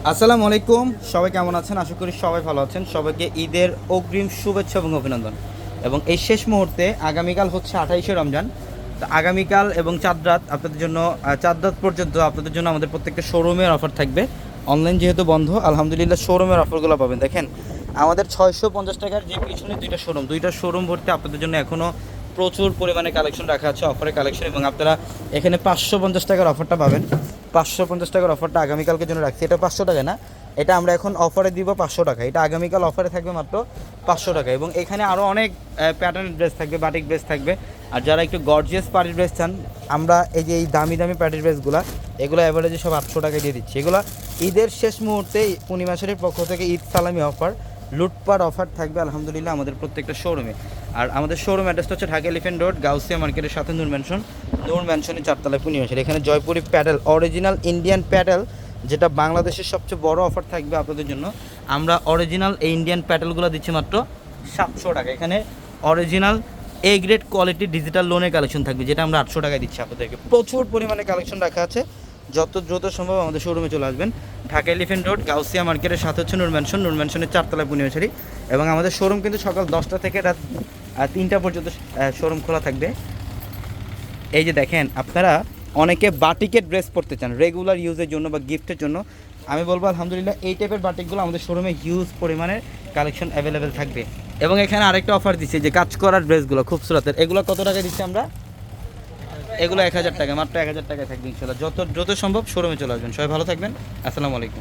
আসসালামু আলাইকুম, সবাই কেমন আছেন? আশা করি সবাই ভালো আছেন। সবাইকে ঈদের অগ্রিম শুভেচ্ছা এবং অভিনন্দন। এবং এই শেষ মুহূর্তে আগামীকাল হচ্ছে 28শে রমজান। তো আগামীকাল এবং চাঁদ রাত আপনাদের জন্য, চাঁদ রাত পর্যন্ত আপনাদের জন্য আমাদের প্রত্যেকটা শোরুমের অফার থাকবে। অনলাইন যেহেতু বন্ধ, আলহামদুলিল্লাহ শোরুমের অফারগুলো পাবেন। দেখেন, আমাদের 650 টাকার যে পিছনে দুইটা শোরুম ভর্তি আপনাদের জন্য এখনও প্রচুর পরিমাণে কালেকশন রাখা আছে, অফারের কালেকশন। এবং আপনারা এখানে 550 টাকার অফারটা পাবেন। 550 টাকার অফারটা আগামীকালকের জন্য রাখছি। এটা 500 টাকা না, এটা আমরা এখন অফারে দিব 500 টাকা। এটা আগামীকাল অফারে থাকবে মাত্র 500 টাকা। এবং এখানে আরও অনেক প্যাটার্নের ড্রেস থাকবে, বাটিক ড্রেস থাকবে। আর যারা একটু গর্জিয়াস পার্টি ড্রেস চান, আমরা এই যে এই দামি দামি পার্টি ড্রেসগুলো, এগুলো অ্যাভারেজে সব 800 টাকায় দিয়ে দিচ্ছি। এগুলো ঈদের শেষ মুহূর্তে পূর্ণিমাসের পক্ষ থেকে ঈদ সালামি অফার, লুটপাট অফার থাকবে আলহামদুলিল্লাহ আমাদের প্রত্যেকটা শোরুমে। আর আমাদের শোরুম অ্যাড্রেসটা হচ্ছে ঢাকা এলিফ্যান্ট রোড, গাউসিয়া মার্কেটের সাথে নূর ম্যানশনের 4তলায় পূর্ণিমাসের। এখানে Jaipuri paddle, original Indian paddle, যেটা বাংলাদেশের সবচেয়ে বড় অফার থাকবে আপনাদের জন্য। আমরা অরিজিনাল এই ইন্ডিয়ান প্যাডেলগুলো দিচ্ছি মাত্র 700 টাকা। এখানে original A grade quality digital লোনের কালেকশন থাকবে, যেটা আমরা 800 টাকায় দিচ্ছি আপনাদেরকে। প্রচুর পরিমাণে কালেকশন রাখা আছে, যত দ্রুত সম্ভব আমাদের শোরুমে চলে আসবেন। ঢাকা এলিফ্যান্ট রোড, গাউসিয়া মার্কেটের সাথে হচ্ছে নূর ম্যানশনের 4তলায় পূর্ণিমাশারি। এবং আমাদের শোরুম কিন্তু সকাল 10টা থেকে রাত 3টা পর্যন্ত শোরুম খোলা থাকবে। এই যে দেখেন, আপনারা অনেকে বাটিকের ড্রেস পরতে চান রেগুলার ইউজের জন্য বা গিফটের জন্য। আমি বলবো আলহামদুলিল্লাহ এই টাইপের বাটিকগুলো আমাদের শোরুমে হিউজ পরিমাণের কালেকশন অ্যাভেলেবেল থাকবে। এবং এখানে আরেকটা অফার দিচ্ছি, যে কাজ করার ড্রেসগুলো খুব সুরাতের, এগুলো কত টাকা দিচ্ছি আমরা? এগুলো 1000 টাকা, মাত্র 1000 টাকায় থাকবে ইনশাল্লাহ। যত দ্রুত সম্ভব শোরুমে চলে আসবেন। সবাই ভালো থাকবেন। আসসালামু আলাইকুম।